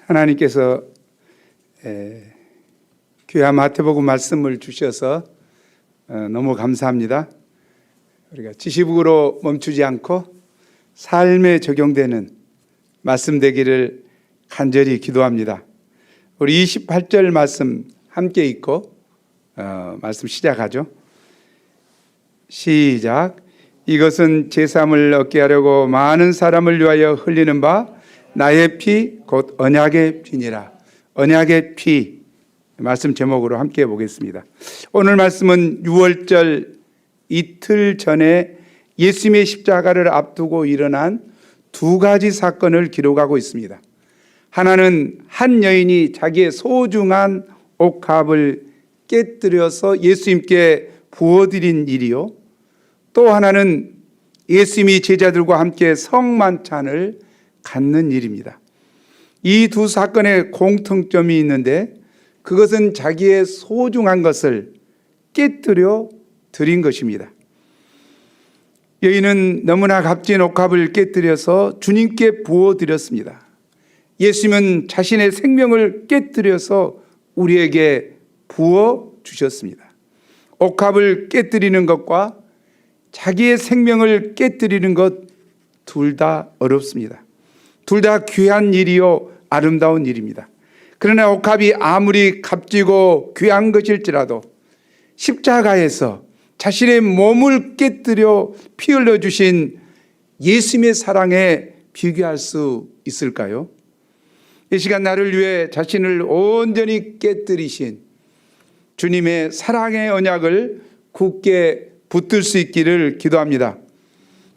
하나님께서 귀한 마태복음 말씀을 주셔서 너무 감사합니다. 우리가 지식으로 멈추지 않고 삶에 적용되는 말씀 되기를 간절히 기도합니다. 우리 28절 말씀 함께 읽고 말씀 시작하죠. 시작. 이것은 제3을 얻게 하려고 많은 사람을 위하여 흘리는 바 나의 피 곧 언약의 피니라. 언약의 피 말씀 제목으로 함께 보겠습니다. 오늘 말씀은 6월절 이틀 전에 예수님의 십자가를 앞두고 일어난 두 가지 사건을 기록하고 있습니다. 하나는 한 여인이 자기의 소중한 옥합을 깨뜨려서 예수님께 부어드린 일이요, 또 하나는 예수님이 제자들과 함께 성만찬을 갖는 일입니다. 이 두 사건의 공통점이 있는데 그것은 자기의 소중한 것을 깨뜨려 드린 것입니다. 여인은 너무나 값진 옥합을 깨뜨려서 주님께 부어드렸습니다. 예수님은 자신의 생명을 깨뜨려서 우리에게 부어주셨습니다. 옥합을 깨뜨리는 것과 자기의 생명을 깨뜨리는 것 둘 다 어렵습니다. 둘 다 귀한 일이요 아름다운 일입니다. 그러나 옥합이 아무리 값지고 귀한 것일지라도 십자가에서 자신의 몸을 깨뜨려 피 흘려주신 예수님의 사랑에 비교할 수 있을까요? 이 시간 나를 위해 자신을 온전히 깨뜨리신 주님의 사랑의 언약을 굳게 붙들 수 있기를 기도합니다.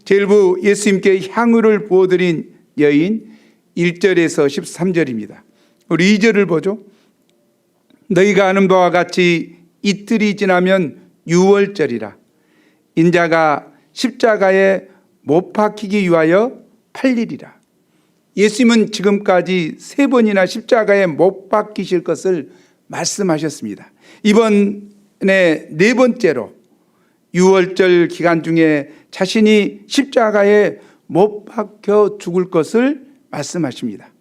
제일부 예수님께 향유를 부어드린 여인 1절에서 13절입니다. 우리 2절을 보죠. 너희가 아는 바와 같이 이틀이 지나면 6월절이라. 인자가 십자가에 못 박히기 위하여 팔리리라. 예수님은 지금까지 3번이나 십자가에 못 박히실 것을 말씀하셨습니다. 이번에 4번째로 6월절 기간 중에 자신이 십자가에 못 박혀 죽을 것을 말씀하십니다.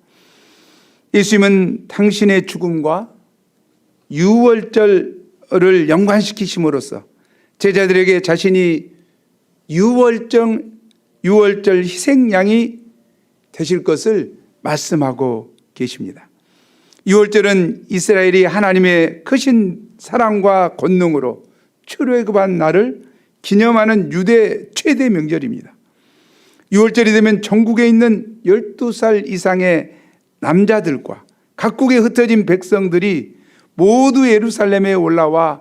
예수님은 당신의 죽음과 6월절을 연관시키심으로써 제자들에게 자신이 6월절 희생양이 되실 것을 말씀하고 계십니다. 6월절은 이스라엘이 하나님의 크신 사랑과 권능으로 출애굽한 날을 기념하는 유대 최대 명절입니다. 6월절이 되면 전국에 있는 12살 이상의 남자들과 각국에 흩어진 백성들이 모두 예루살렘에 올라와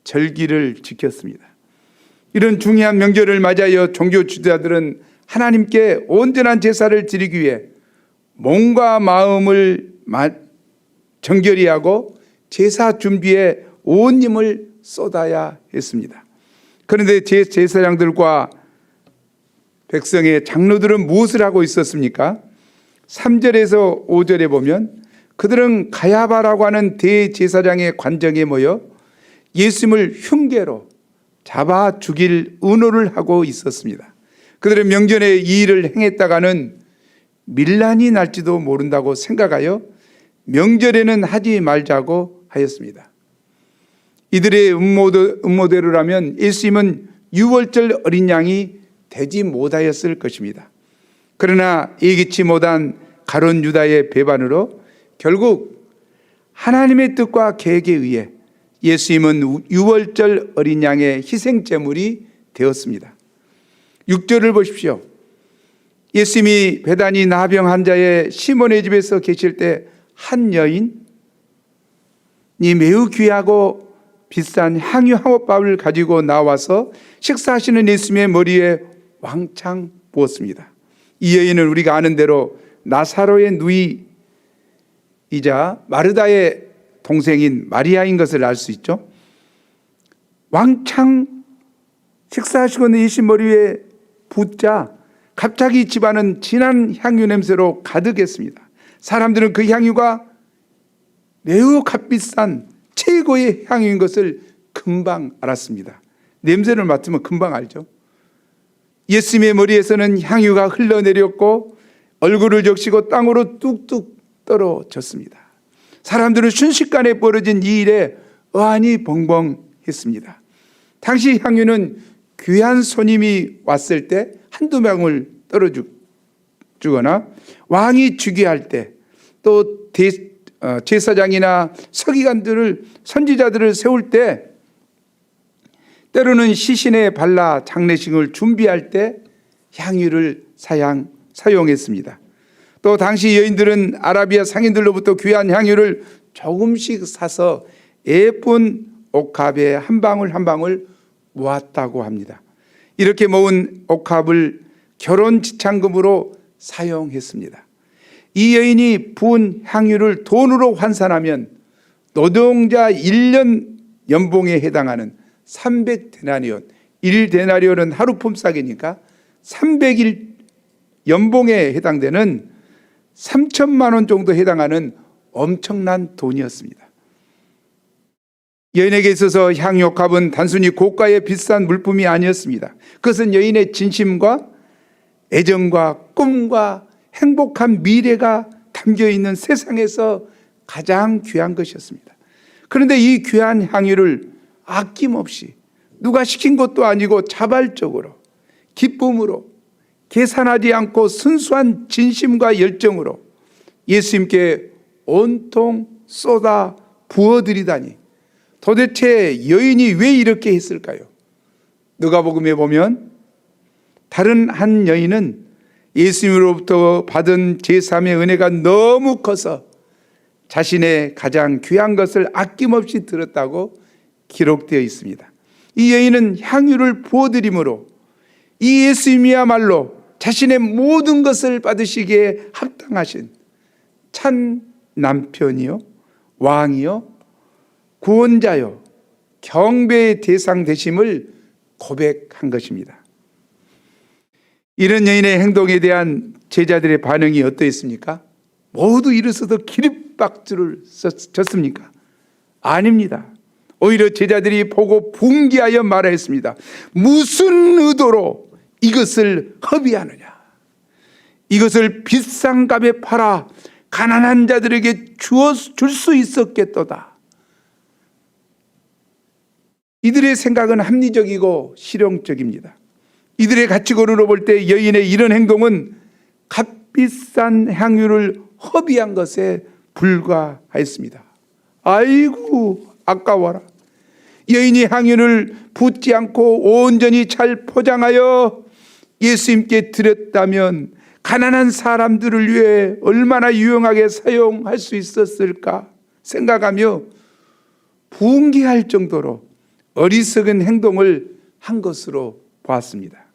절기를 지켰습니다. 이런 중요한 명절을 맞이하여 종교 지도자들은 하나님께 온전한 제사를 드리기 위해 몸과 마음을 정결히 하고 제사 준비에 온 힘을 쏟아야 했습니다. 그런데 제사장들과 백성의 장로들은 무엇을 하고 있었습니까? 3절에서 5절에 보면 그들은 가야바라고 하는 대제사장의 관정에 모여 예수님을 흉계로 잡아 죽일 의논을 하고 있었습니다. 그들은 명절에 이 일을 행했다가는 밀란이 날지도 모른다고 생각하여 명절에는 하지 말자고 하였습니다. 이들의 음모대로라면 예수님은 6월절 어린 양이 되지 못하였을 것입니다. 그러나 예기치 못한 가룟 유다의 배반으로 결국 하나님의 뜻과 계획에 의해 예수님은 6월절 어린 양의 희생제물이 되었습니다. 6절을 보십시오. 예수님이 베다니 나병 환자의 시몬의 집에서 계실 때 한 여인이 매우 귀하고 비싼 향유 한 옷밥을 가지고 나와서 식사하시는 예수님의 머리에 왕창 부었습니다. 이 여인은 우리가 아는 대로 나사로의 누이이자 마르다의 동생인 마리아인 것을 알 수 있죠. 왕창 식사하시고 있는 예수님 머리 위에 붓자 갑자기 집안은 진한 향유 냄새로 가득했습니다. 사람들은 그 향유가 매우 값비싼 최고의 향유인 것을 금방 알았습니다. 냄새를 맡으면 금방 알죠. 예수님의 머리에서는 향유가 흘러내렸고 얼굴을 적시고 땅으로 뚝뚝 떨어졌습니다. 사람들은 순식간에 벌어진 이 일에 어안이 벙벙했습니다. 당시 향유는 귀한 손님이 왔을 때 한두 명을 떨어주거나 왕이 즉위할 때 또 제사장이나 서기관들을 선지자들을 세울 때 때로는 시신에 발라 장례식을 준비할 때 향유를 사용했습니다. 또 당시 여인들은 아라비아 상인들로부터 귀한 향유를 조금씩 사서 예쁜 옥합에 한 방울 한 방울 모았다고 합니다. 이렇게 모은 옥합을 결혼 지참금으로 사용했습니다. 이 여인이 부은 향유를 돈으로 환산하면 노동자 1년 연봉에 해당하는 300데나리온, 1데나리온은 하루 품삯이니까 300일 연봉에 해당되는 3천만 원 정도 해당하는 엄청난 돈이었습니다. 여인에게 있어서 향유옥합은 단순히 고가의 비싼 물품이 아니었습니다. 그것은 여인의 진심과 애정과 꿈과 행복한 미래가 담겨있는 세상에서 가장 귀한 것이었습니다. 그런데 이 귀한 향유를 아낌없이 누가 시킨 것도 아니고 자발적으로 기쁨으로 계산하지 않고 순수한 진심과 열정으로 예수님께 온통 쏟아 부어드리다니 도대체 여인이 왜 이렇게 했을까요? 누가복음에 보면 다른 한 여인은 예수님으로부터 받은 제3의 은혜가 너무 커서 자신의 가장 귀한 것을 아낌없이 들었다고 기록되어 있습니다. 이 여인은 향유를 부어드림으로 이 예수님이야말로 자신의 모든 것을 받으시기에 합당하신 참 남편이요 왕이요 구원자요 경배의 대상 되심을 고백한 것입니다. 이런 여인의 행동에 대한 제자들의 반응이 어떠했습니까? 모두 일어서서 기립박수를 쳤습니까? 아닙니다. 오히려 제자들이 보고 분개하여 말하였습니다. 무슨 의도로 이것을 허비하느냐? 이것을 비싼 값에 팔아 가난한 자들에게 줄 수 있었겠도다. 이들의 생각은 합리적이고 실용적입니다. 이들의 가치관으로 볼 때 여인의 이런 행동은 값비싼 향유를 허비한 것에 불과했습니다. 아이고 아까워라. 여인이 향유를 붓지 않고 온전히 잘 포장하여 예수님께 드렸다면 가난한 사람들을 위해 얼마나 유용하게 사용할 수 있었을까 생각하며 분개할 정도로 어리석은 행동을 한 것으로 보았습니다.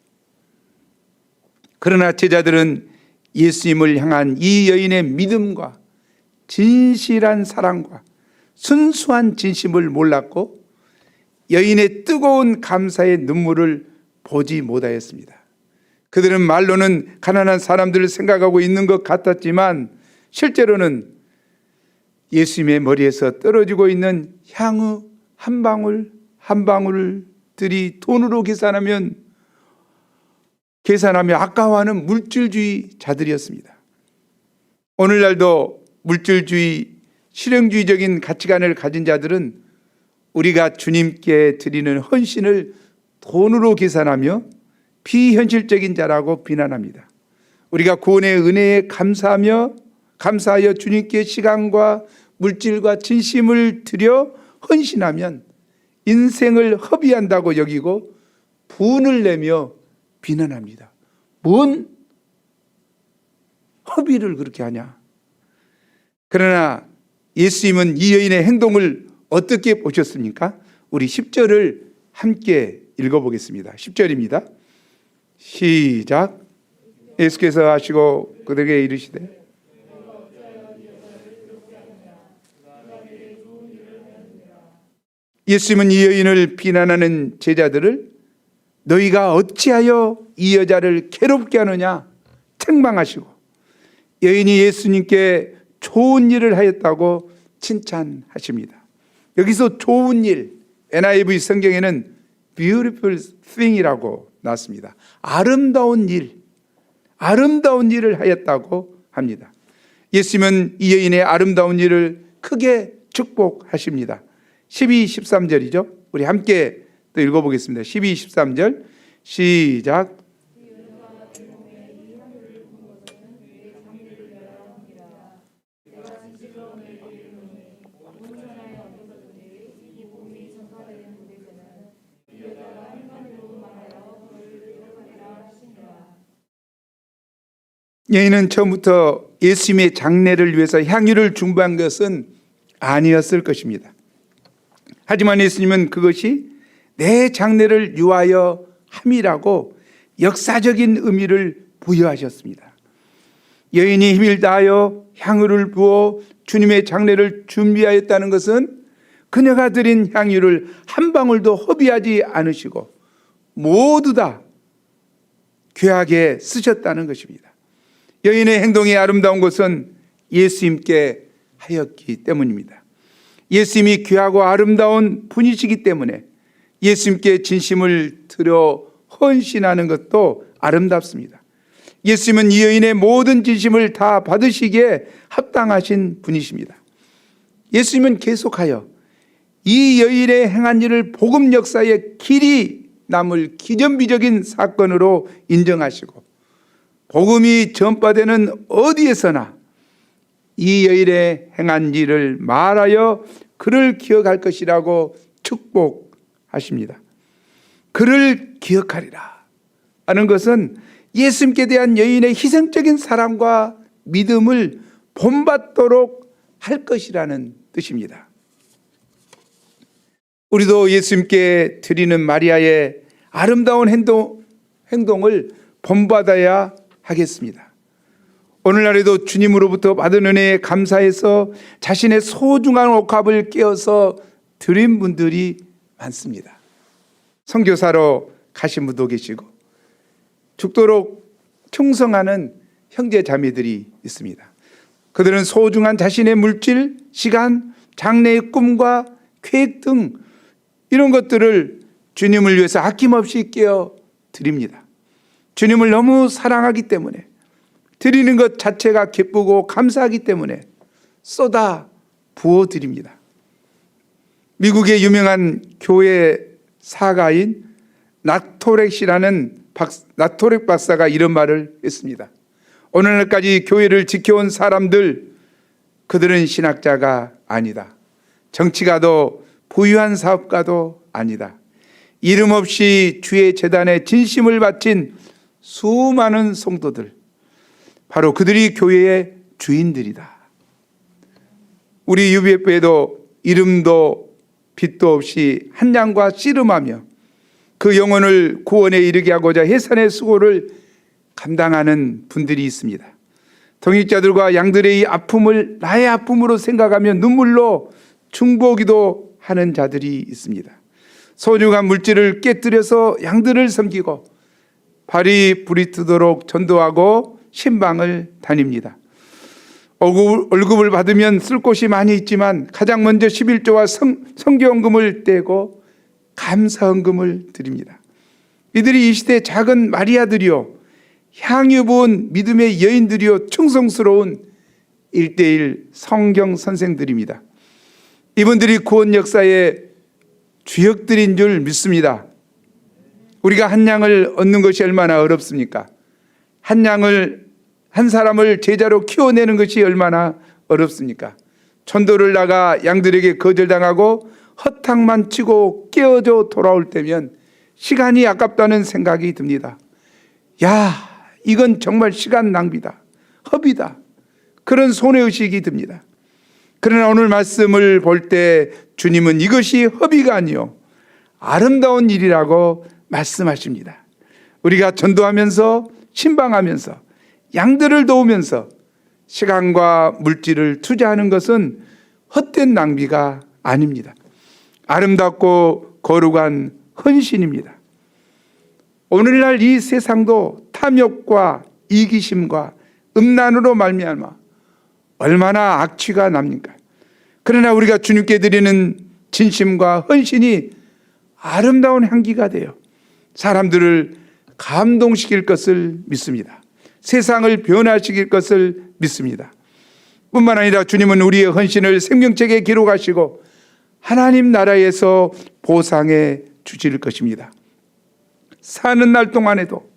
그러나 제자들은 예수님을 향한 이 여인의 믿음과 진실한 사랑과 순수한 진심을 몰랐고 여인의 뜨거운 감사의 눈물을 보지 못하였습니다. 그들은 말로는 가난한 사람들을 생각하고 있는 것 같았지만 실제로는 예수님의 머리에서 떨어지고 있는 향유 한 방울 한 방울들이 돈으로 계산하며 아까워하는 물질주의 자들이었습니다. 오늘날도 물질주의, 실용주의적인 가치관을 가진 자들은 우리가 주님께 드리는 헌신을 돈으로 계산하며 비현실적인 자라고 비난합니다. 우리가 구원의 은혜에 감사하여 주님께 시간과 물질과 진심을 드려 헌신하면 인생을 허비한다고 여기고 분을 내며 비난합니다. 뭔 허비를 그렇게 하냐? 그러나 예수님은 이 여인의 행동을 어떻게 보셨습니까? 우리 10절을 함께 읽어보겠습니다. 10절입니다. 시작. 예수께서 하시고 그들에게 이르시되 예수님은 이 여인을 비난하는 제자들을 너희가 어찌하여 이 여자를 괴롭게 하느냐 책망하시고 여인이 예수님께 좋은 일을 하였다고 칭찬하십니다. 여기서 좋은 일, NIV 성경에는 beautiful thing이라고 나왔습니다. 아름다운 일을 하였다고 합니다. 예수님은 이 여인의 아름다운 일을 크게 축복하십니다. 12, 13절이죠. 우리 함께 또 읽어보겠습니다. 12, 13절 시작. 여인은 처음부터 예수님의 장례를 위해서 향유를 준비한 것은 아니었을 것입니다. 하지만 예수님은 그것이 내 장례를 유하여 함이라고 역사적인 의미를 부여하셨습니다. 여인이 힘을 다하여 향유를 부어 주님의 장례를 준비하였다는 것은 그녀가 드린 향유를 한 방울도 허비하지 않으시고 모두 다 귀하게 쓰셨다는 것입니다. 여인의 행동이 아름다운 것은 예수님께 하였기 때문입니다. 예수님이 귀하고 아름다운 분이시기 때문에 예수님께 진심을 들여 헌신하는 것도 아름답습니다. 예수님은 이 여인의 모든 진심을 다 받으시기에 합당하신 분이십니다. 예수님은 계속하여 이 여인의 행한 일을 복음 역사에 길이 남을 기념비적인 사건으로 인정하시고 복음이 전파되는 어디에서나 이 여인의 행한 일을 말하여 그를 기억할 것이라고 축복하십니다. 그를 기억하리라 하는 것은 예수님께 대한 여인의 희생적인 사랑과 믿음을 본받도록 할 것이라는 뜻입니다. 우리도 예수님께 드리는 마리아의 아름다운 행동을 본받아야 하겠습니다. 오늘날에도 주님으로부터 받은 은혜에 감사해서 자신의 소중한 옥합을 깨어서 드린 분들이 많습니다. 선교사로 가신 분도 계시고 죽도록 충성하는 형제 자매들이 있습니다. 그들은 소중한 자신의 물질, 시간, 장래의 꿈과 계획 등 이런 것들을 주님을 위해서 아낌없이 깨어 드립니다. 주님을 너무 사랑하기 때문에 드리는 것 자체가 기쁘고 감사하기 때문에 쏟아 부어 드립니다. 미국의 유명한 교회 사가인 나토렉 박사가 이런 말을 했습니다. 오늘날까지 교회를 지켜온 사람들, 그들은 신학자가 아니다. 정치가도 부유한 사업가도 아니다. 이름 없이 주의 재단에 진심을 바친 수많은 성도들, 바로 그들이 교회의 주인들이다. 우리 UBF에도 이름도 빛도 없이 한 양과 씨름하며 그 영혼을 구원에 이르게 하고자 해산의 수고를 감당하는 분들이 있습니다. 동역자들과 양들의 이 아픔을 나의 아픔으로 생각하며 눈물로 중보기도 하는 자들이 있습니다. 소중한 물질을 깨뜨려서 양들을 섬기고 발이 불이 뜨도록 전도하고 신방을 다닙니다. 월급을 받으면 쓸 곳이 많이 있지만 가장 먼저 11조와 성교헌금을 떼고 감사헌금을 드립니다. 이들이 이 시대 작은 마리아들이요, 향유 부은 믿음의 여인들이요, 충성스러운 1:1 성경 선생들입니다. 이분들이 구원 역사의 주역들인 줄 믿습니다. 우리가 한 양을 얻는 것이 얼마나 어렵습니까? 한 사람을 제자로 키워내는 것이 얼마나 어렵습니까? 전도를 나가 양들에게 거절당하고 허탕만 치고 깨어져 돌아올 때면 시간이 아깝다는 생각이 듭니다. 야, 이건 정말 시간 낭비다, 허비다, 그런 손해의식이 듭니다. 그러나 오늘 말씀을 볼 때 주님은 이것이 허비가 아니요 아름다운 일이라고 말씀하십니다. 우리가 전도하면서 신방하면서 양들을 도우면서 시간과 물질을 투자하는 것은 헛된 낭비가 아닙니다. 아름답고 거룩한 헌신입니다. 오늘날 이 세상도 탐욕과 이기심과 음란으로 말미암아 얼마나 악취가 납니까? 그러나 우리가 주님께 드리는 진심과 헌신이 아름다운 향기가 되어 사람들을 감동시킬 것을 믿습니다. 세상을 변화시킬 것을 믿습니다. 뿐만 아니라 주님은 우리의 헌신을 생명책에 기록하시고 하나님 나라에서 보상해 주실 것입니다. 사는 날 동안에도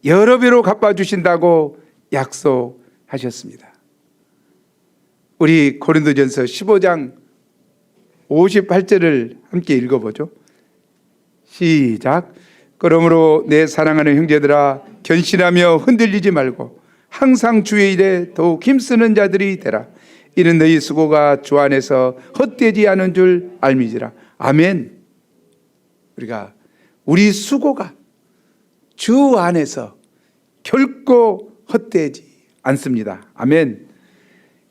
여러 배로 갚아주신다고 약속하셨습니다. 우리 고린도전서 15장 58절을 함께 읽어보죠. 시작. 그러므로 내 사랑하는 형제들아, 견실하며 흔들리지 말고 항상 주의 일에 더욱 힘쓰는 자들이 되라. 이는 너희 수고가 주 안에서 헛되지 않은 줄 알미지라. 아멘. 우리 수고가 주 안에서 결코 헛되지 않습니다. 아멘.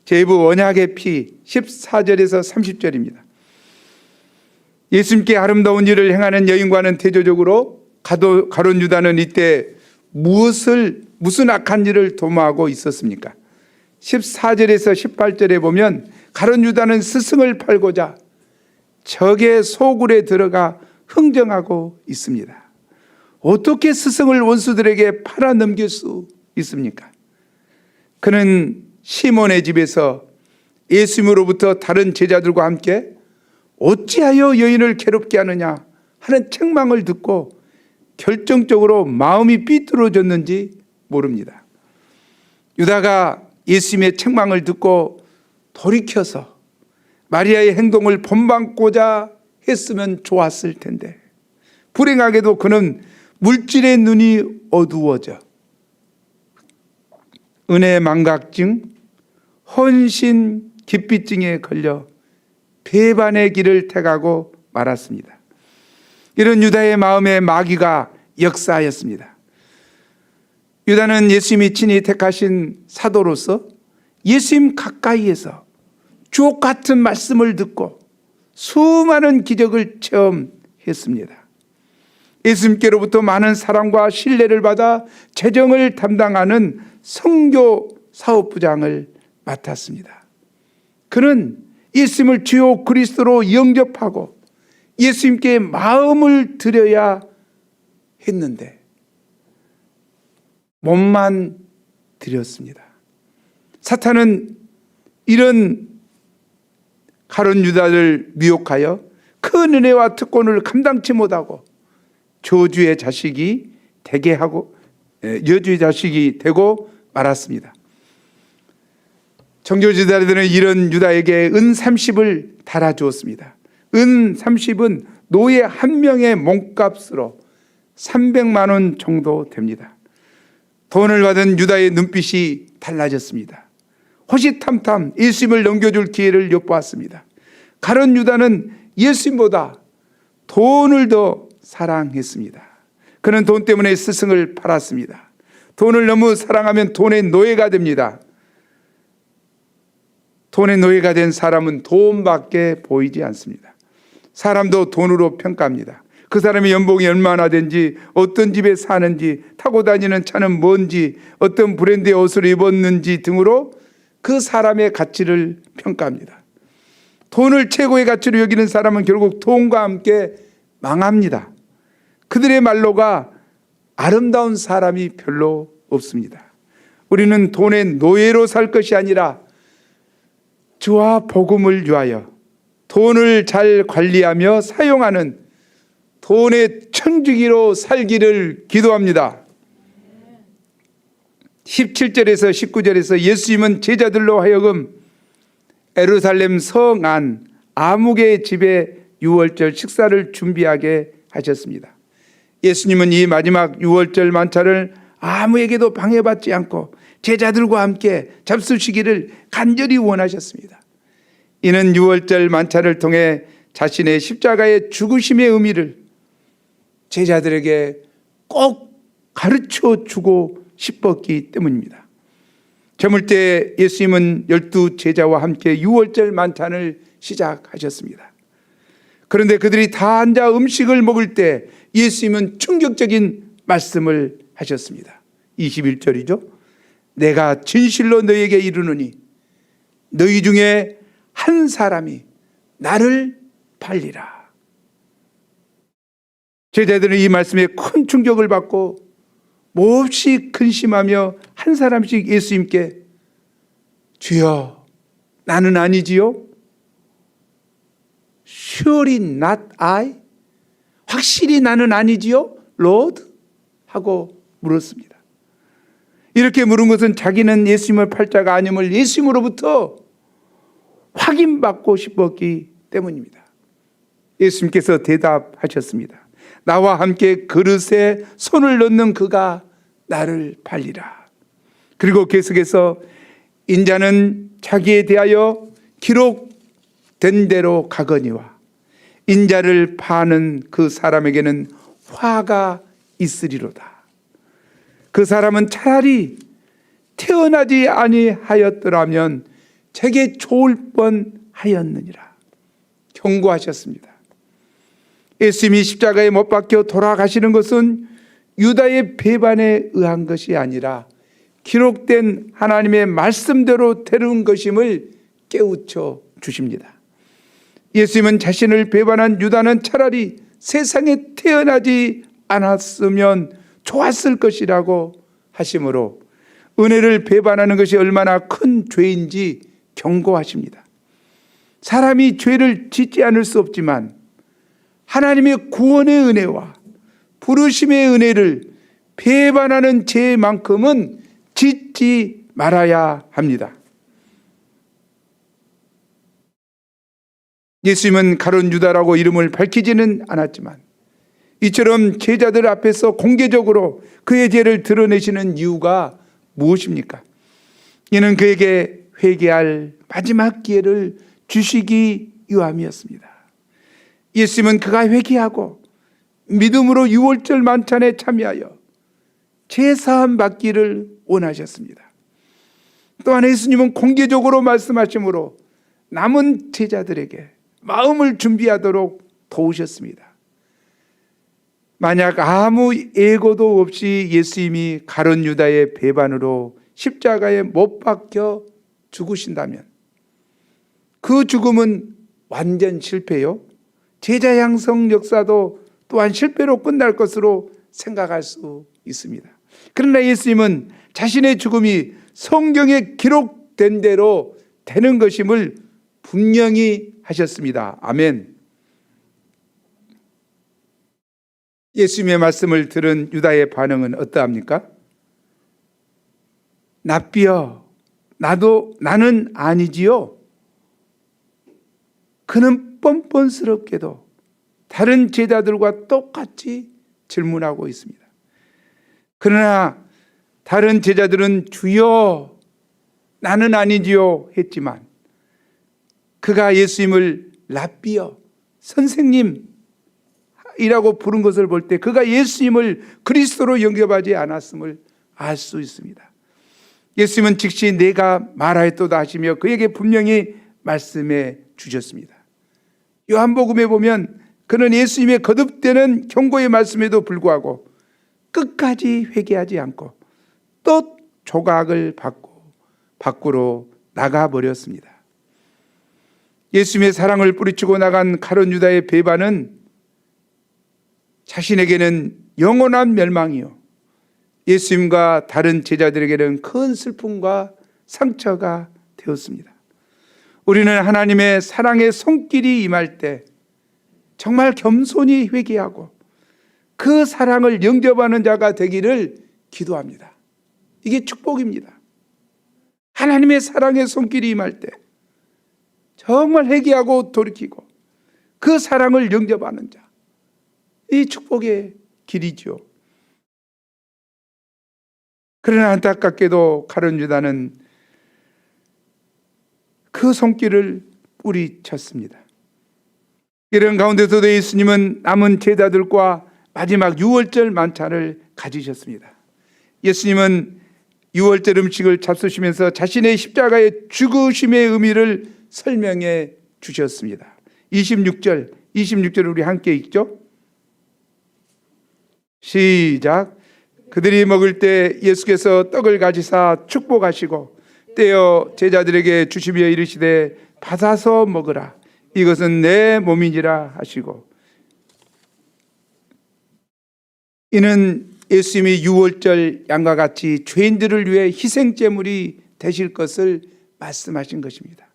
제부 언약의 피 14절에서 30절입니다. 예수님께 아름다운 일을 행하는 여인과는 대조적으로 가룟 유다는 이때 무슨 악한 일을 도모하고 있었습니까? 14절에서 18절에 보면 가룟 유다는 스승을 팔고자 적의 소굴에 들어가 흥정하고 있습니다. 어떻게 스승을 원수들에게 팔아 넘길 수 있습니까? 그는 시몬의 집에서 예수님으로부터 다른 제자들과 함께 어찌하여 여인을 괴롭게 하느냐 하는 책망을 듣고 결정적으로 마음이 삐뚤어졌는지 모릅니다. 유다가 예수님의 책망을 듣고 돌이켜서 마리아의 행동을 본받고자 했으면 좋았을 텐데, 불행하게도 그는 물질의 눈이 어두워져 은혜 망각증, 헌신 기피증에 걸려 배반의 길을 택하고 말았습니다. 이런 유다의 마음에 마귀가 역사하였습니다. 유다는 예수님이 친히 택하신 사도로서 예수님 가까이에서 주옥 같은 말씀을 듣고 수많은 기적을 체험했습니다. 예수님께로부터 많은 사랑과 신뢰를 받아 재정을 담당하는 선교 사업부장을 맡았습니다. 그는 예수님을 주요 그리스도로 영접하고 예수님께 마음을 드려야 했는데 몸만 드렸습니다. 사탄은 이런 가룟 유다를 미혹하여 큰 은혜와 특권을 감당치 못하고 여주의 자식이 되고 말았습니다. 정교지자들은 이런 유다에게 은 30을 달아주었습니다. 은 30은 노예 한 명의 몸값으로 300만 원 정도 됩니다. 돈을 받은 유다의 눈빛이 달라졌습니다. 호시탐탐 예수님을 넘겨줄 기회를 엿보았습니다. 가룟 유다는 예수님보다 돈을 더 사랑했습니다. 그는 돈 때문에 스승을 팔았습니다. 돈을 너무 사랑하면 돈의 노예가 됩니다. 돈의 노예가 된 사람은 돈밖에 보이지 않습니다. 사람도 돈으로 평가합니다. 그 사람의 연봉이 얼마나 된지, 어떤 집에 사는지, 타고 다니는 차는 뭔지, 어떤 브랜드의 옷을 입었는지 등으로 그 사람의 가치를 평가합니다. 돈을 최고의 가치로 여기는 사람은 결국 돈과 함께 망합니다. 그들의 말로가 아름다운 사람이 별로 없습니다. 우리는 돈의 노예로 살 것이 아니라 주와 복음을 위하여 돈을 잘 관리하며 사용하는 돈의 천주기로 살기를 기도합니다. 17절에서 19절에서 예수님은 제자들로 하여금 예루살렘 성 안 아무개의 집에 유월절 식사를 준비하게 하셨습니다. 예수님은 이 마지막 유월절 만찬을 아무에게도 방해받지 않고 제자들과 함께 잡수시기를 간절히 원하셨습니다. 이는 유월절 만찬을 통해 자신의 십자가의 죽으심의 의미를 제자들에게 꼭 가르쳐 주고 싶었기 때문입니다. 저물 때 예수님은 12 제자와 함께 유월절 만찬을 시작하셨습니다. 그런데 그들이 다 앉아 음식을 먹을 때 예수님은 충격적인 말씀을 하셨습니다. 21절이죠. 내가 진실로 너희에게 이르노니 너희 중에 한 사람이 나를 팔리라. 제자들은 이 말씀에 큰 충격을 받고 몹시 근심하며 한 사람씩 예수님께 주여, 나는 아니지요? Surely not I? 확실히 나는 아니지요? Lord? 하고 물었습니다. 이렇게 물은 것은 자기는 예수님의 팔자가 아님을 예수님으로부터 확인받고 싶었기 때문입니다. 예수님께서 대답하셨습니다. 나와 함께 그릇에 손을 넣는 그가 나를 팔리라. 그리고 계속해서 인자는 자기에 대하여 기록된 대로 가거니와 인자를 파는 그 사람에게는 화가 있으리로다. 그 사람은 차라리 태어나지 아니하였더라면 제게 좋을 뻔하였느니라 경고하셨습니다. 예수님이 십자가에 못 박혀 돌아가시는 것은 유다의 배반에 의한 것이 아니라 기록된 하나님의 말씀대로 되는 것임을 깨우쳐 주십니다. 예수님은 자신을 배반한 유다는 차라리 세상에 태어나지 않았으면 좋았을 것이라고 하심으로 은혜를 배반하는 것이 얼마나 큰 죄인지 경고하십니다. 사람이 죄를 짓지 않을 수 없지만 하나님의 구원의 은혜와 부르심의 은혜를 배반하는 죄만큼은 짓지 말아야 합니다. 예수님은 가룟 유다라고 이름을 밝히지는 않았지만 이처럼 제자들 앞에서 공개적으로 그의 죄를 드러내시는 이유가 무엇입니까? 이는 그에게 회개할 마지막 기회를 주시기 위함이었습니다. 예수님은 그가 회개하고 믿음으로 유월절 만찬에 참여하여 제사함 받기를 원하셨습니다. 또한 예수님은 공개적으로 말씀하심으로 남은 제자들에게 마음을 준비하도록 도우셨습니다. 만약 아무 예고도 없이 예수님이 가룟 유다의 배반으로 십자가에 못 박혀 죽으신다면 그 죽음은 완전 실패요. 제자 양성 역사도 또한 실패로 끝날 것으로 생각할 수 있습니다. 그러나 예수님은 자신의 죽음이 성경에 기록된 대로 되는 것임을 분명히 하셨습니다. 아멘. 예수님의 말씀을 들은 유다의 반응은 어떠합니까? 납비여, 나는 아니지요. 그는 뻔뻔스럽게도 다른 제자들과 똑같이 질문하고 있습니다. 그러나 다른 제자들은 주여, 나는 아니지요 했지만 그가 예수님을 랍비여, 선생님이라고 부른 것을 볼 때 그가 예수님을 그리스도로 영접하지 않았음을 알 수 있습니다. 예수님은 즉시 내가 말하였도다 하시며 그에게 분명히 말씀해 주셨습니다. 요한복음에 보면 그는 예수님의 거듭되는 경고의 말씀에도 불구하고 끝까지 회개하지 않고 또 조각을 받고 밖으로 나가버렸습니다. 예수님의 사랑을 뿌리치고 나간 가룟 유다의 배반은 자신에게는 영원한 멸망이요, 예수님과 다른 제자들에게는 큰 슬픔과 상처가 되었습니다. 우리는 하나님의 사랑의 손길이 임할 때 정말 겸손히 회개하고 그 사랑을 영접하는 자가 되기를 기도합니다. 이게 축복입니다. 하나님의 사랑의 손길이 임할 때 정말 회개하고 돌이키고 그 사랑을 영접하는 자, 이 축복의 길이죠. 그러나 안타깝게도 가룟 유다는 그 손길을 뿌리쳤습니다. 이런 가운데서도 예수님은 남은 제자들과 마지막 유월절 만찬을 가지셨습니다. 예수님은 유월절 음식을 잡수시면서 자신의 십자가의 죽으심의 의미를 설명해 주셨습니다. 26절 우리 함께 읽죠. 시작. 그들이 먹을 때 예수께서 떡을 가지사 축복하시고 떼어 제자들에게 주시며 이르시되 받아서 먹으라, 이것은 내 몸이니라 하시고, 이는 예수님이 유월절 양과 같이 죄인들을 위해 희생제물이 되실 것을 말씀하신 것입니다.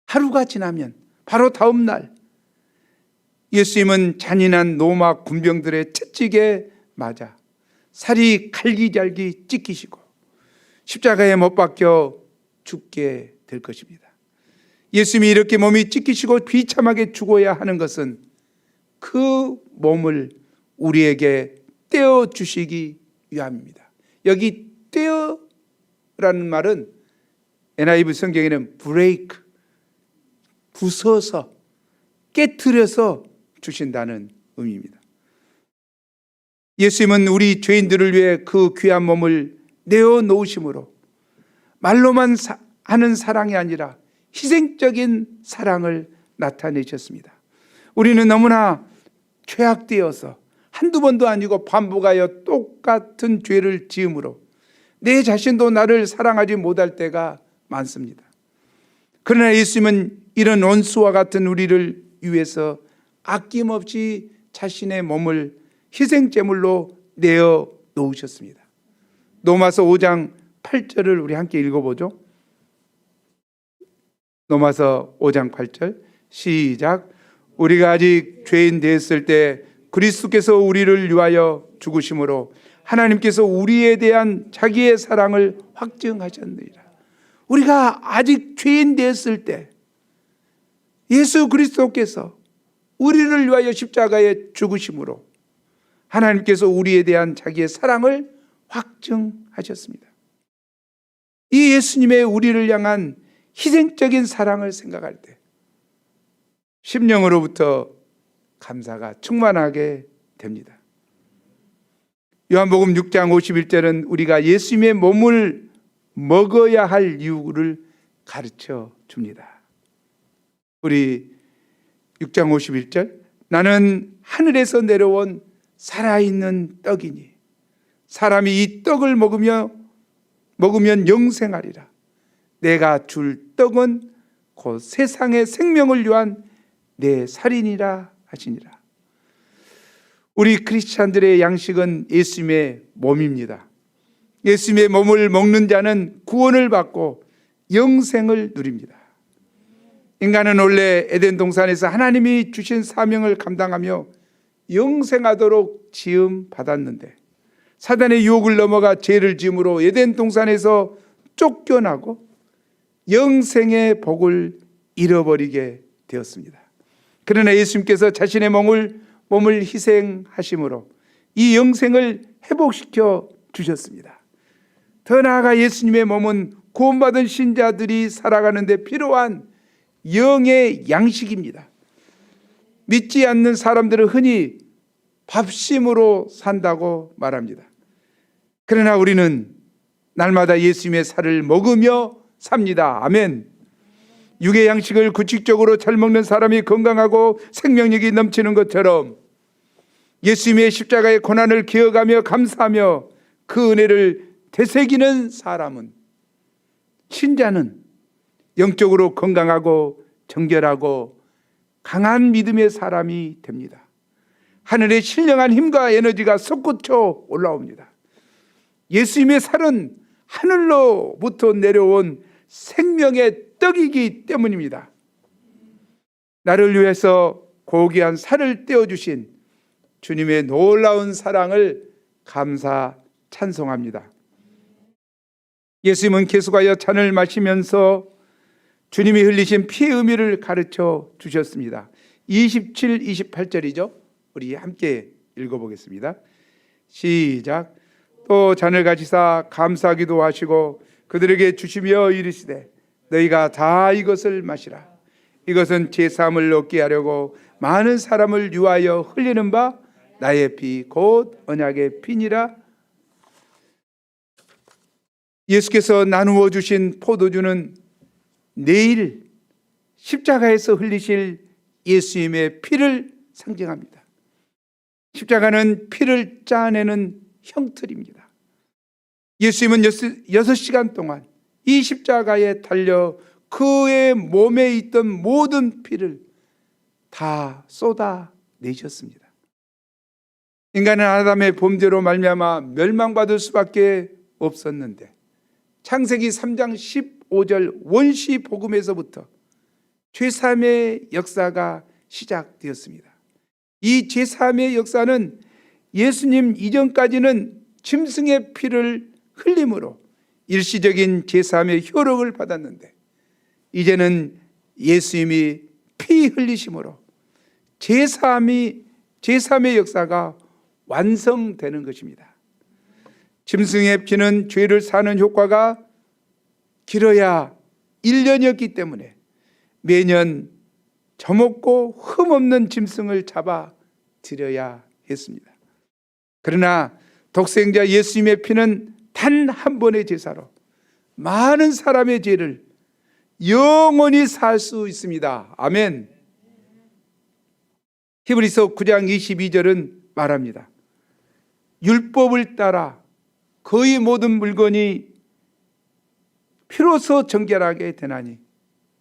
하루가 지나면 바로 다음 날 예수님은 잔인한 로마 군병들의 채찍에 맞아 살이 갈기잘기 찢기시고 십자가에 못 박혀 죽게 될 것입니다. 예수님이 이렇게 몸이 찢기시고 비참하게 죽어야 하는 것은 그 몸을 우리에게 떼어주시기 위함입니다. 여기 떼어라는 말은 NIV 성경에는 break, 부숴서 깨트려서 주신다는 의미입니다. 예수님은 우리 죄인들을 위해 그 귀한 몸을 내어놓으심으로 말로만 하는 사랑이 아니라 희생적인 사랑을 나타내셨습니다. 우리는 너무나 죄악되어서 한두 번도 아니고 반복하여 똑같은 죄를 지음으로 내 자신도 나를 사랑하지 못할 때가 많습니다. 그러나 예수님은 이런 원수와 같은 우리를 위해서 아낌없이 자신의 몸을 희생제물로 내어 놓으셨습니다. 로마서 5장 8절을 우리 함께 읽어보죠. 로마서 5장 8절 시작. 우리가 아직 죄인 되었을 때 그리스도께서 우리를 위하여 죽으심으로 하나님께서 우리에 대한 자기의 사랑을 확증하셨느니라. 우리가 아직 죄인 되었을 때 예수 그리스도께서 우리를 위하여 십자가에 죽으심으로 하나님께서 우리에 대한 자기의 사랑을 확증하셨습니다. 이 예수님의 우리를 향한 희생적인 사랑을 생각할 때 심령으로부터 감사가 충만하게 됩니다. 요한복음 6장 51절은 우리가 예수님의 몸을 먹어야 할 이유를 가르쳐 줍니다. 우리 6장 51절 나는 하늘에서 내려온 살아있는 떡이니 사람이 이 떡을 먹으면 영생하리라. 내가 줄 떡은 곧 세상의 생명을 위한 내 살이니라 하시니라. 우리 크리스찬들의 양식은 예수님의 몸입니다. 예수님의 몸을 먹는 자는 구원을 받고 영생을 누립니다. 인간은 원래 에덴 동산에서 하나님이 주신 사명을 감당하며 영생하도록 지음 받았는데 사단의 유혹을 넘어가 죄를 지음으로 에덴 동산에서 쫓겨나고 영생의 복을 잃어버리게 되었습니다. 그러나 예수님께서 자신의 몸을 희생하심으로 이 영생을 회복시켜 주셨습니다. 더 나아가 예수님의 몸은 구원받은 신자들이 살아가는 데 필요한 영의 양식입니다. 믿지 않는 사람들은 흔히 밥심으로 산다고 말합니다. 그러나 우리는 날마다 예수님의 살을 먹으며 삽니다. 아멘. 육의 양식을 규칙적으로 잘 먹는 사람이 건강하고 생명력이 넘치는 것처럼 예수님의 십자가의 고난을 기억하며 감사하며 그 은혜를 되새기는 사람은, 신자는 영적으로 건강하고 정결하고 강한 믿음의 사람이 됩니다. 하늘의 신령한 힘과 에너지가 솟구쳐 올라옵니다. 예수님의 살은 하늘로부터 내려온 생명의 떡이기 때문입니다. 나를 위해서 고귀한 살을 떼어주신 주님의 놀라운 사랑을 감사 찬송합니다. 예수님은 계속하여 잔을 마시면서 주님이 흘리신 피의 의미를 가르쳐 주셨습니다. 27, 28절이죠. 우리 함께 읽어보겠습니다. 시작. 또 잔을 가지사 감사하기도 하시고 그들에게 주시며 이르시되 너희가 다 이것을 마시라. 이것은 제사함을 얻게 하려고 많은 사람을 위하여 흘리는 바 나의 피 곧 언약의 피니라. 예수께서 나누어 주신 포도주는 내일 십자가에서 흘리실 예수님의 피를 상징합니다. 십자가는 피를 짜내는 형틀입니다. 예수님은 6시간 동안 이 십자가에 달려 그의 몸에 있던 모든 피를 다 쏟아내셨습니다. 인간은 아담의 범죄로 말미암아 멸망받을 수밖에 없었는데 창세기 3장 15절 원시 복음에서부터 죄사함의 역사가 시작되었습니다. 이 죄사함의 역사는 예수님 이전까지는 짐승의 피를 흘림으로 일시적인 죄사함의 효력을 받았는데, 이제는 예수님이 피 흘리심으로 죄사함의 역사가 완성되는 것입니다. 짐승의 피는 죄를 사는 효과가 길어야 1년이었기 때문에 매년 점없고 흠없는 짐승을 잡아 드려야 했습니다. 그러나 독생자 예수님의 피는 단 한 번의 제사로 많은 사람의 죄를 영원히 살 수 있습니다. 아멘. 히브리서 9장 22절은 말합니다. 율법을 따라 거의 모든 물건이 피로서 정결하게 되나니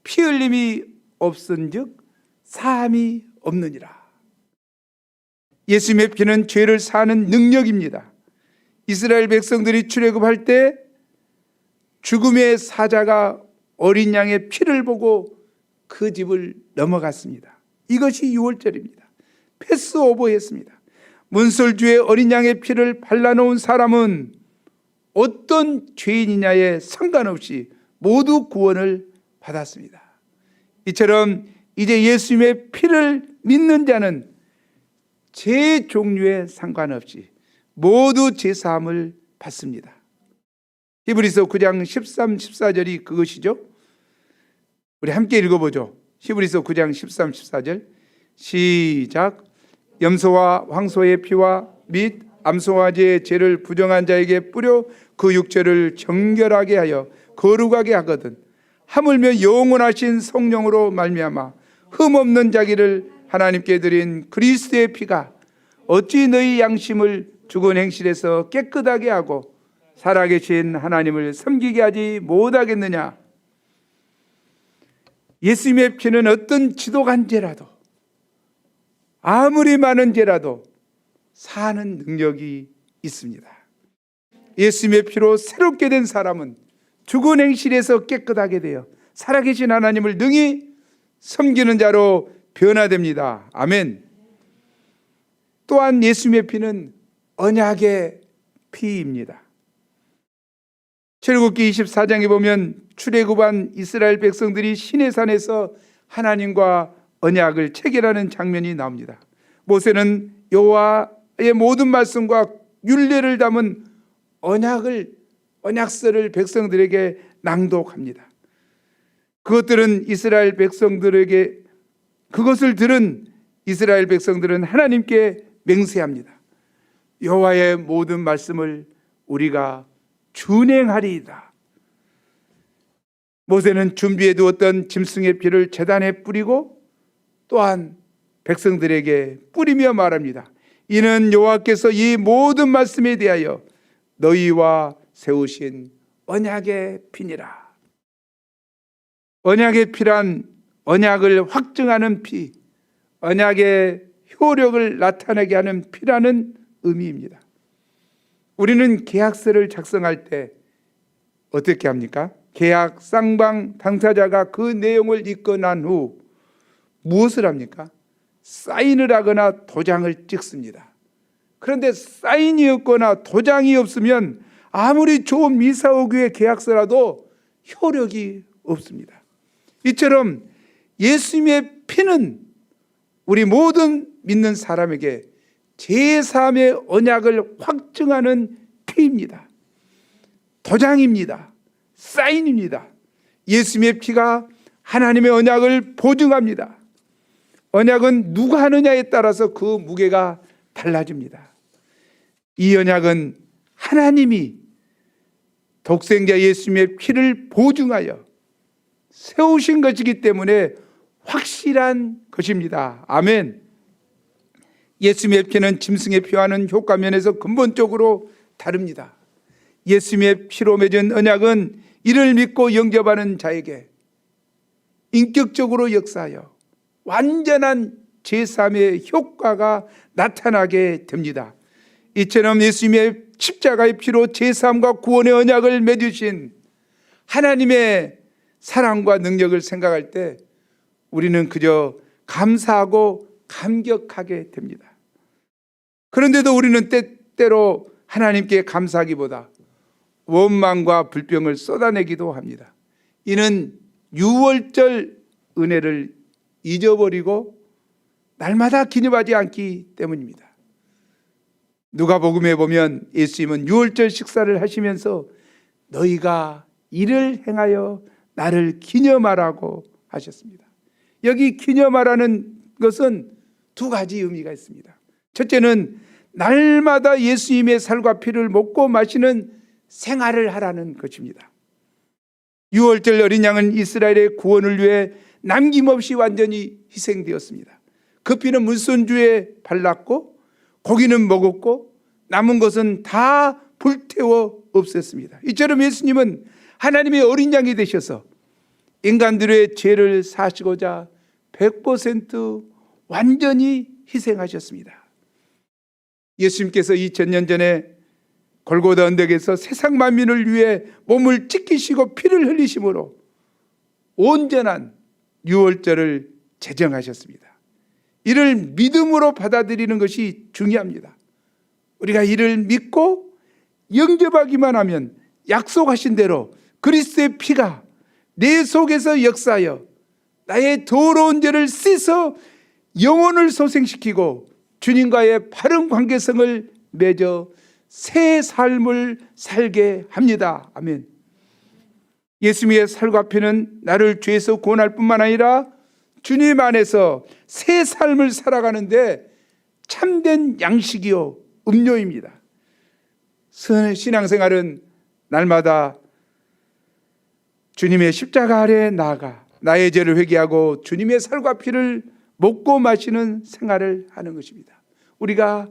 피 흘림이 없은즉 사함이 없느니라. 예수님의 피는 죄를 사는 능력입니다. 이스라엘 백성들이 출애굽할 때 죽음의 사자가 어린 양의 피를 보고 그 집을 넘어갔습니다. 이것이 유월절입니다. 패스오버했습니다. 문설주에 어린 양의 피를 발라놓은 사람은 어떤 죄인이냐에 상관없이 모두 구원을 받았습니다. 이처럼 이제 예수님의 피를 믿는 자는 죄 종류에 상관없이 모두 죄사함을 받습니다. 히브리서 9장 13, 14절이 그것이죠. 우리 함께 읽어보죠. 히브리서 9장 13, 14절 시작. 염소와 황소의 피와 및 암송아지의 죄를 부정한 자에게 뿌려 그 육체를 정결하게 하여 거룩하게 하거든 하물며 영원하신 성령으로 말미암아 흠없는 자기를 하나님께 드린 그리스도의 피가 어찌 너희 양심을 죽은 행실에서 깨끗하게 하고 살아계신 하나님을 섬기게 하지 못하겠느냐. 예수님의 피는 어떤 지독한 죄라도 아무리 많은 죄라도 사는 능력이 있습니다. 예수님의 피로 새롭게 된 사람은 죽은 행실에서 깨끗하게 되어 살아계신 하나님을 능히 섬기는 자로 변화됩니다. 아멘. 또한 예수님의 피는 언약의 피입니다. 출애굽기 24장에 보면 출애굽한 이스라엘 백성들이 시내산에서 하나님과 언약을 체결하는 장면이 나옵니다. 모세는 여호와의 모든 말씀과 율례를 담은 언약서를 백성들에게 낭독합니다. 그것을 들은 이스라엘 백성들은 하나님께 맹세합니다. 여호와의 모든 말씀을 우리가 준행하리이다. 모세는 준비해 두었던 짐승의 피를 제단에 뿌리고 또한 백성들에게 뿌리며 말합니다. 이는 여호와께서 이 모든 말씀에 대하여 너희와 세우신 언약의 피니라. 언약의 피란 언약을 확증하는 피, 언약의 효력을 나타내게 하는 피라는 의미입니다. 우리는 계약서를 작성할 때 어떻게 합니까? 계약 쌍방 당사자가 그 내용을 읽고 난 후 무엇을 합니까? 사인을 하거나 도장을 찍습니다. 그런데 사인이 없거나 도장이 없으면 아무리 좋은 미사오교의 계약서라도 효력이 없습니다. 이처럼 예수님의 피는 우리 모든 믿는 사람에게 제3의 언약을 확증하는 피입니다. 도장입니다. 사인입니다. 예수님의 피가 하나님의 언약을 보증합니다. 언약은 누가 하느냐에 따라서 그 무게가 달라집니다. 이 언약은 하나님이 독생자 예수님의 피를 보증하여 세우신 것이기 때문에 확실한 것입니다. 아멘. 예수님의 피는 짐승의 피와는 효과 면에서 근본적으로 다릅니다. 예수님의 피로 맺은 언약은 이를 믿고 영접하는 자에게 인격적으로 역사하여 완전한 제3의 효과가 나타나게 됩니다. 이처럼 예수님의 십자가의 피로 제3과 구원의 언약을 맺으신 하나님의 사랑과 능력을 생각할 때 우리는 그저 감사하고 감격하게 됩니다. 그런데도 우리는 때때로 하나님께 감사하기보다 원망과 불평을 쏟아내기도 합니다. 이는 유월절 은혜를 잊어버리고 날마다 기념하지 않기 때문입니다. 누가복음에 보면 예수님은 유월절 식사를 하시면서 너희가 이를 행하여 나를 기념하라고 하셨습니다. 여기 기념하라는 것은 두 가지 의미가 있습니다. 첫째는 날마다 예수님의 살과 피를 먹고 마시는 생활을 하라는 것입니다. 유월절 어린 양은 이스라엘의 구원을 위해 남김없이 완전히 희생되었습니다. 그 피는 문선주에 발랐고 고기는 먹었고 남은 것은 다 불태워 없앴습니다. 이처럼 예수님은 하나님의 어린 양이 되셔서 인간들의 죄를 사시고자 100% 완전히 희생하셨습니다. 예수님께서 2000년 전에 골고다 언덕에서 세상 만민을 위해 몸을 찢기시고 피를 흘리심으로 온전한 유월절을 제정하셨습니다. 이를 믿음으로 받아들이는 것이 중요합니다. 우리가 이를 믿고 영접하기만 하면 약속하신 대로 그리스도의 피가 내 속에서 역사하여 나의 더러운 죄를 씻어 영혼을 소생시키고 주님과의 바른 관계성을 맺어 새 삶을 살게 합니다. 아멘. 예수님의 살과 피는 나를 죄에서 구원할 뿐만 아니라 주님 안에서 새 삶을 살아가는데 참된 양식이요 음료입니다. 신앙생활은 날마다 주님의 십자가 아래 나아가 나의 죄를 회개하고 주님의 살과 피를 먹고 마시는 생활을 하는 것입니다. 우리가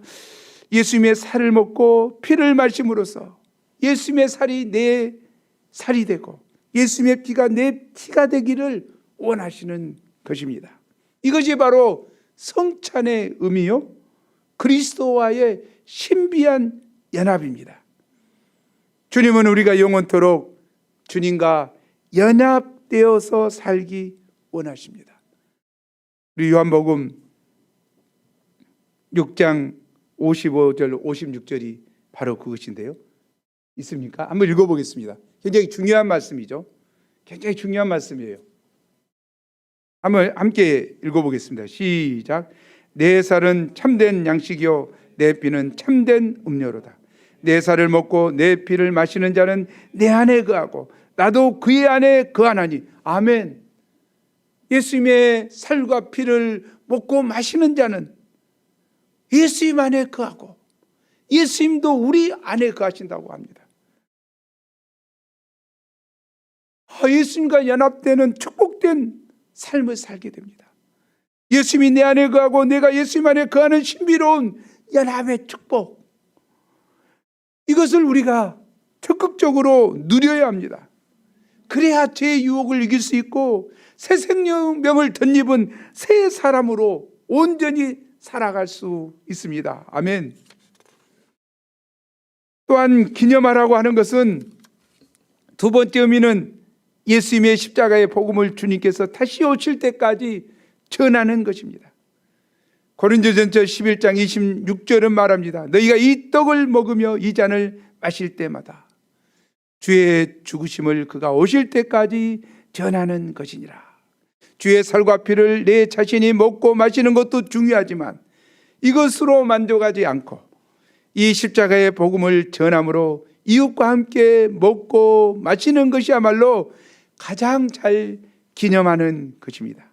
예수님의 살을 먹고 피를 마심으로써 예수님의 살이 내 살이 되고 예수님의 피가 내 피가 되기를 원하시는 것입니다. 이것이 바로 성찬의 의미요 그리스도와의 신비한 연합입니다. 주님은 우리가 영원토록 주님과 연합되어서 살기 원하십니다. 우리 요한복음 6장 55절 56절이 바로 그것인데요. 있습니까? 한번 읽어보겠습니다. 굉장히 중요한 말씀이죠. 굉장히 중요한 말씀이에요. 한번 함께 읽어보겠습니다. 시작. 내 살은 참된 양식이요 내 피는 참된 음료로다. 내 살을 먹고 내 피를 마시는 자는 내 안에 거하고 나도 그의 안에 거하나니. 아멘. 예수님의 살과 피를 먹고 마시는 자는 예수님 안에 거하고 예수님도 우리 안에 거하신다고 합니다. 예수님과 연합되는 축복된 삶을 살게 됩니다. 예수님이 내 안에 거하고 내가 예수님 안에 거하는 신비로운 연합의 축복, 이것을 우리가 적극적으로 누려야 합니다. 그래야 죄의 유혹을 이길 수 있고 새 생명을 덧입은 새 사람으로 온전히 살아갈 수 있습니다. 아멘. 또한 기념하라고 하는 것은 두 번째 의미는 예수님의 십자가의 복음을 주님께서 다시 오실 때까지 전하는 것입니다. 고린도전서 11장 26절은 말합니다. 너희가 이 떡을 먹으며 이 잔을 마실 때마다 주의 죽으심을 그가 오실 때까지 전하는 것이니라. 주의 살과 피를 내 자신이 먹고 마시는 것도 중요하지만 이것으로 만족하지 않고 이 십자가의 복음을 전함으로 이웃과 함께 먹고 마시는 것이야말로 가장 잘 기념하는 것입니다.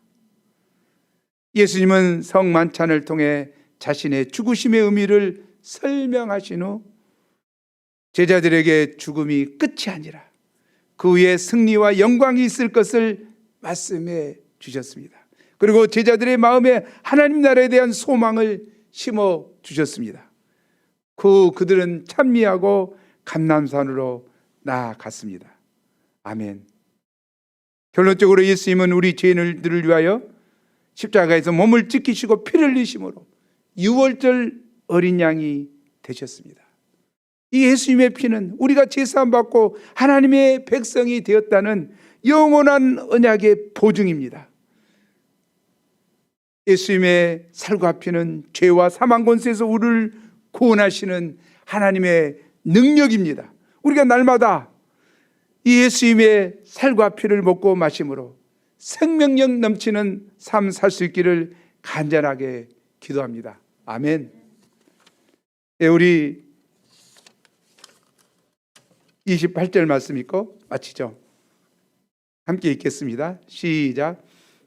예수님은 성만찬을 통해 자신의 죽으심의 의미를 설명하신 후 제자들에게 죽음이 끝이 아니라 그 위에 승리와 영광이 있을 것을 말씀해 주셨습니다. 그리고 제자들의 마음에 하나님 나라에 대한 소망을 심어 주셨습니다. 그들은 찬미하고 감람산으로 나아갔습니다. 아멘. 결론적으로 예수님은 우리 죄인들을 위하여 십자가에서 몸을 찢기시고 피를 흘리심으로 유월절 어린 양이 되셨습니다. 이 예수님의 피는 우리가 제사함 받고 하나님의 백성이 되었다는 영원한 언약의 보증입니다. 예수님의 살과 피는 죄와 사망 권세에서 우리를 구원하시는 하나님의 능력입니다. 우리가 날마다 이 예수님의 살과 피를 먹고 마심으로 생명력 넘치는 삶 살 수 있기를 간절하게 기도합니다. 아멘. 우리 28절 말씀 읽고 마치죠. 함께 읽겠습니다. 시작.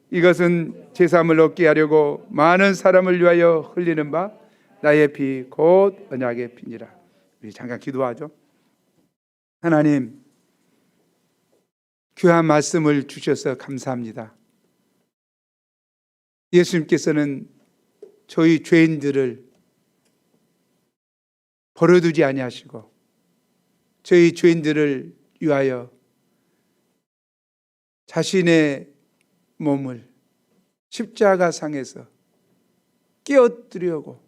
이것은 제사함을 얻게 하려고 많은 사람을 위하여 흘리는 바 나의 피 곧 언약의 피니라. 우리 잠깐 기도하죠. 하나님, 귀한 말씀을 주셔서 감사합니다. 예수님께서는 저희 죄인들을 버려두지 아니하시고 저희 죄인들을 위하여 자신의 몸을 십자가상에서 깨어뜨리려고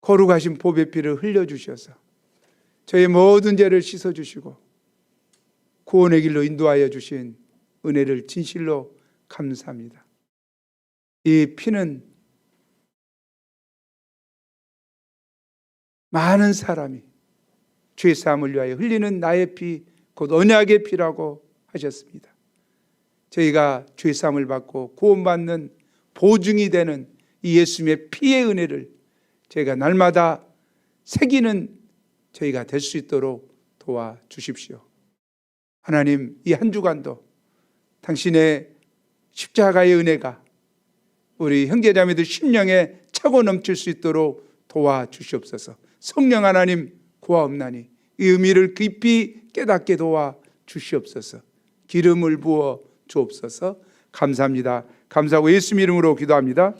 거룩하신 보배 피를 흘려주셔서 저희 모든 죄를 씻어주시고 구원의 길로 인도하여 주신 은혜를 진실로 감사합니다. 이 피는 많은 사람이 죄사함을 위하여 흘리는 나의 피 곧 언약의 피라고 하셨습니다. 저희가 죄사함을 받고 구원받는 보증이 되는 이 예수님의 피의 은혜를 저희가 날마다 새기는 저희가 될 수 있도록 도와주십시오. 하나님, 이 한 주간도 당신의 십자가의 은혜가 우리 형제자매들 심령에 차고 넘칠 수 있도록 도와주시옵소서. 성령 하나님 구하옵나니 이 의미를 깊이 깨닫게 도와주시옵소서. 기름을 부어 주옵소서. 감사합니다. 감사하고 예수님 이름으로 기도합니다.